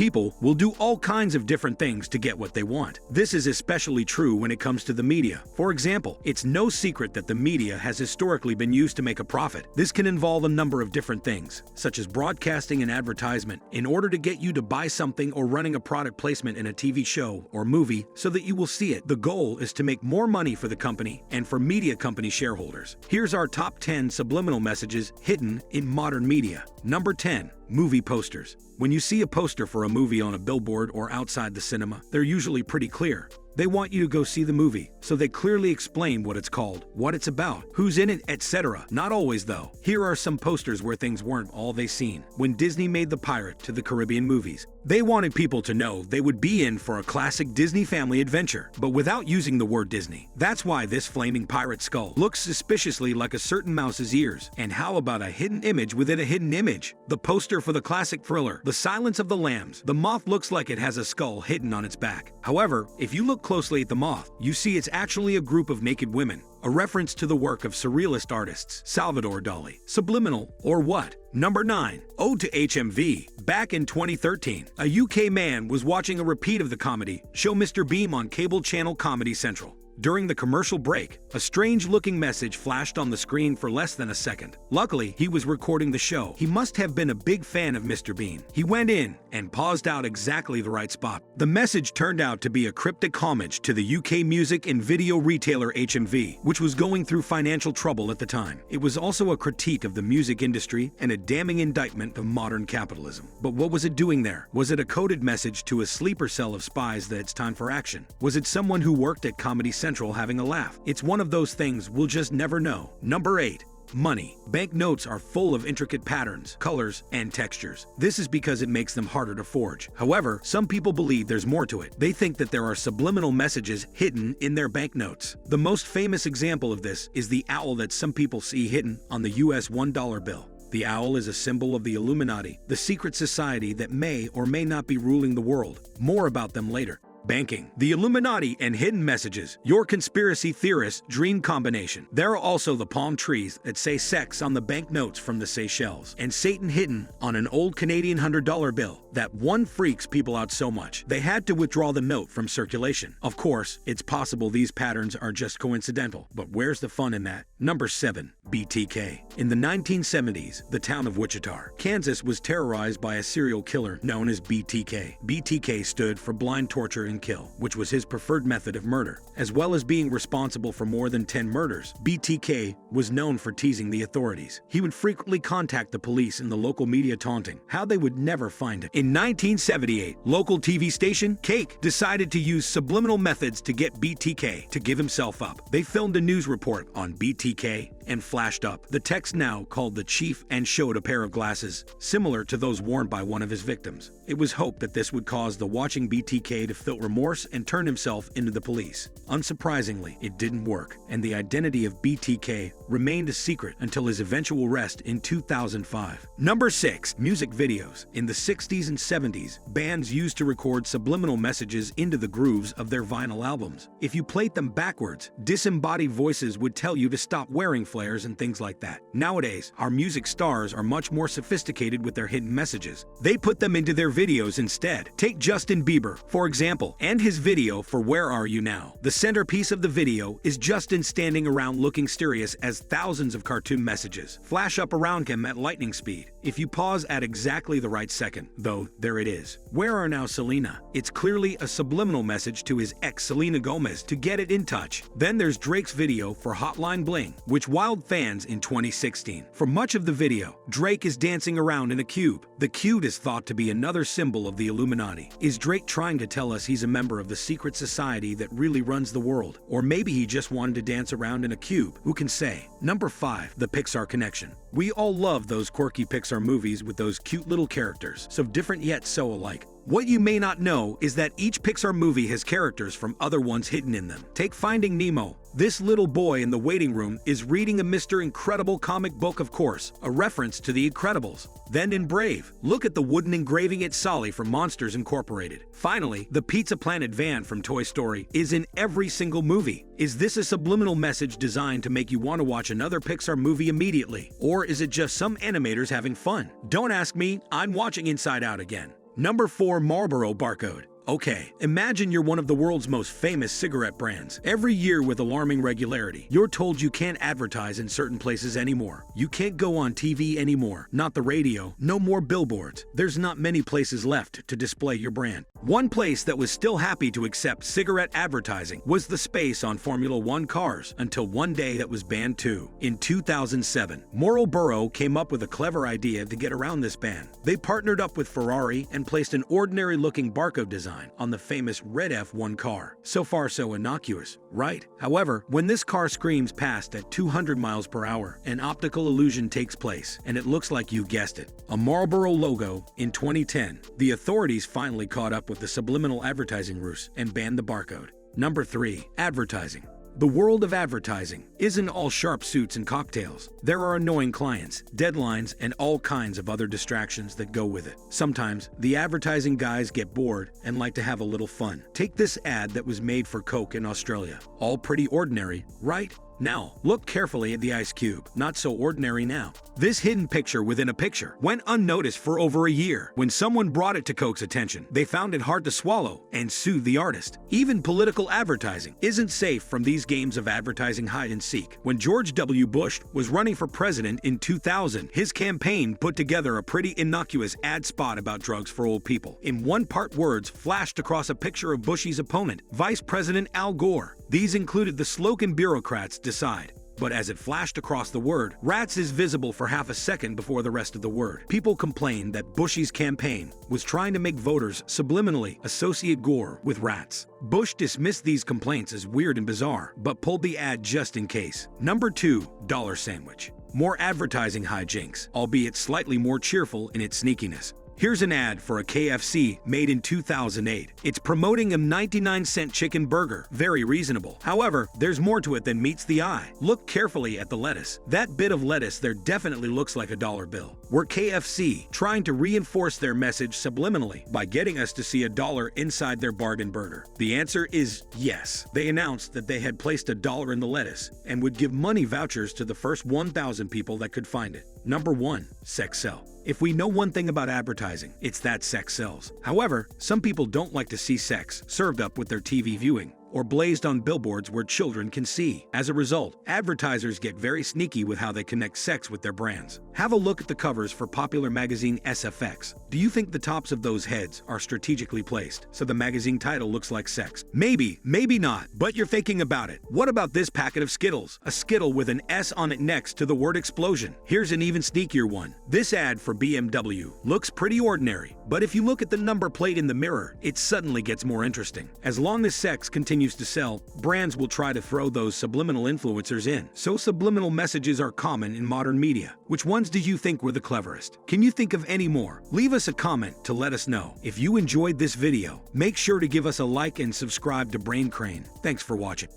people will do all kinds of different things to get what they want. This is especially true when it comes to the media. For example, it's no secret that the media has historically been used to make a profit. This can involve a number of different things, such as broadcasting and advertisement, in order to get you to buy something, or running a product placement in a TV show or movie so that you will see it. The goal is to make more money for the company and for media company shareholders. Here's our top 10 subliminal messages hidden in modern media. Number 10. Movie posters. When you see a poster for a movie on a billboard or outside the cinema, they're usually pretty clear. They want you to go see the movie, so they clearly explain what it's called, what it's about, who's in it, etc. Not always, though. Here are some posters where things weren't all they seem. When Disney made the Pirate to the Caribbean movies, they wanted people to know they would be in for a classic Disney family adventure, but without using the word Disney. That's why this flaming pirate skull looks suspiciously like a certain mouse's ears. And how about a hidden image within a hidden image? The poster for the classic thriller, The Silence of the Lambs. The moth looks like it has a skull hidden on its back. However, if you look closely at the moth, you see it's actually a group of naked women, a reference to the work of surrealist artists Salvador Dali. Subliminal, or what? Number 9. Ode to HMV. Back in 2013, a UK man was watching a repeat of the comedy show Mr. Bean on cable channel Comedy Central. During the commercial break, a strange-looking message flashed on the screen for less than a second. Luckily, he was recording the show. He must have been a big fan of Mr. Bean. He went in and paused out exactly the right spot. The message turned out to be a cryptic homage to the UK music and video retailer HMV, which was going through financial trouble at the time. It was also a critique of the music industry and a damning indictment of modern capitalism. But what was it doing there? Was it a coded message to a sleeper cell of spies that it's time for action? Was it someone who worked at Comedy Central having a laugh? It's one of those things we'll just never know. Number 8. Money. Banknotes are full of intricate patterns, colors, and textures. This is because it makes them harder to forge. However, some people believe there's more to it. They think that there are subliminal messages hidden in their banknotes. The most famous example of this is the owl that some people see hidden on the US $1 bill. The owl is a symbol of the Illuminati, the secret society that may or may not be ruling the world. More about them later. Banking. The Illuminati and hidden messages. Your conspiracy theorist's dream combination. There are also the palm trees that say sex on the banknotes from the Seychelles, and Satan hidden on an old Canadian $100 bill. That one freaks people out so much, they had to withdraw the note from circulation. Of course, it's possible these patterns are just coincidental, but where's the fun in that? Number 7. BTK. In the 1970s, the town of Wichita, Kansas was terrorized by a serial killer known as BTK. BTK stood for blind torture and kill, which was his preferred method of murder. As well as being responsible for more than 10 murders, BTK was known for teasing the authorities. He would frequently contact the police and the local media, taunting how they would never find him. In 1978, local TV station Cake decided to use subliminal methods to get BTK to give himself up. They filmed a news report on BTK and flashed up the text "now" called the chief, and showed a pair of glasses similar to those worn by one of his victims. It was hoped that this would cause the watching BTK to feel remorse and turn himself into the police. Unsurprisingly, it didn't work, and the identity of BTK remained a secret until his eventual arrest in 2005. Number 6. Music videos. In the 60s and 70s, bands used to record subliminal messages into the grooves of their vinyl albums. If you played them backwards, disembodied voices would tell you to stop wearing flares and things like that. Nowadays, our music stars are much more sophisticated with their hidden messages. They put them into their videos instead. Take Justin Bieber, for example, and his video for "Where Are You Now?" The centerpiece of the video is Justin standing around looking serious as thousands of cartoon messages flash up around him at lightning speed. If you pause at exactly the right second, though, there it is. "Where are now Selena?" It's clearly a subliminal message to his ex Selena Gomez to get it in touch. Then there's Drake's video for Hotline Bling, which wowed fans in 2016. For much of the video, Drake is dancing around in a cube. The cube is thought to be another symbol of the Illuminati. Is Drake trying to tell us he's a member of the secret society that really runs the world? Or maybe he just wanted to dance around in a cube. Who can say? Number 5. The Pixar connection. We all love those quirky Pixar movies with those cute little characters, so different yet so alike. What you may not know is that each Pixar movie has characters from other ones hidden in them. Take Finding Nemo. This little boy in the waiting room is reading a Mr. Incredible comic book, of course, a reference to The Incredibles. Then in Brave, look at the wooden engraving at Solly from Monsters Incorporated. Finally, the Pizza Planet van from Toy Story is in every single movie. Is this a subliminal message designed to make you want to watch another Pixar movie immediately? Or is it just some animators having fun? Don't ask me, I'm watching Inside Out again. Number 4. Marlboro barcode. Okay, imagine you're one of the world's most famous cigarette brands. Every year with alarming regularity, you're told you can't advertise in certain places anymore. You can't go on TV anymore, not the radio, no more billboards. There's not many places left to display your brand. One place that was still happy to accept cigarette advertising was the space on Formula One cars, until one day that was banned too. In 2007, Marlboro came up with a clever idea to get around this ban. They partnered up with Ferrari and placed an ordinary-looking barcode design on the famous red F1 car. So far so innocuous, right? However, when this car screams past at 200 miles per hour, an optical illusion takes place, and it looks like you guessed it, a Marlboro logo. In 2010, the authorities finally caught up with the subliminal advertising ruse and banned the barcode. Number 3. Advertising. The world of advertising isn't all sharp suits and cocktails. There are annoying clients, deadlines, and all kinds of other distractions that go with it. Sometimes, the advertising guys get bored and like to have a little fun. Take this ad that was made for Coke in Australia. All pretty ordinary, right? Now, look carefully at the ice cube. Not so ordinary now. This hidden picture within a picture went unnoticed for over a year. When someone brought it to Coke's attention, they found it hard to swallow and sued the artist. Even political advertising isn't safe from these games of advertising hide and seek. When George W. Bush was running for president in 2000, his campaign put together a pretty innocuous ad spot about drugs for old people. In one part, words flashed across a picture of Bush's opponent, Vice President Al Gore. These included the slogan "Bureaucrats decide." But as it flashed across the word, "rats" is visible for half a second before the rest of the word. People complained that Bush's campaign was trying to make voters subliminally associate Gore with rats. Bush dismissed these complaints as weird and bizarre, but pulled the ad just in case. Number 2. Dollar sandwich. More advertising hijinks, albeit slightly more cheerful in its sneakiness. Here's an ad for a KFC made in 2008. It's promoting a 99-cent chicken burger. Very reasonable. However, there's more to it than meets the eye. Look carefully at the lettuce. That bit of lettuce there definitely looks like a dollar bill. Were KFC trying to reinforce their message subliminally by getting us to see a dollar inside their bargain burger? The answer is yes. They announced that they had placed a dollar in the lettuce and would give money vouchers to the first 1,000 people that could find it. Number 1. Sex sell. If we know one thing about advertising, it's that sex sells. However, some people don't like to see sex served up with their TV viewing or blazed on billboards where children can see. As a result, advertisers get very sneaky with how they connect sex with their brands. Have a look at the covers for popular magazine SFX. Do you think the tops of those heads are strategically placed so the magazine title looks like sex? Maybe, maybe not, but you're thinking about it. What about this packet of Skittles? A Skittle with an S on it next to the word explosion. Here's an even sneakier one. This ad for BMW looks pretty ordinary, but if you look at the number plate in the mirror, it suddenly gets more interesting. As long as sex continues to sell, brands will try to throw those subliminal influencers in. So subliminal messages are common in modern media. Which ones do you think were the cleverest? Can you think of any more? Leave us a comment to let us know. If you enjoyed this video, make sure to give us a like and subscribe to Brain Crane. Thanks for watching.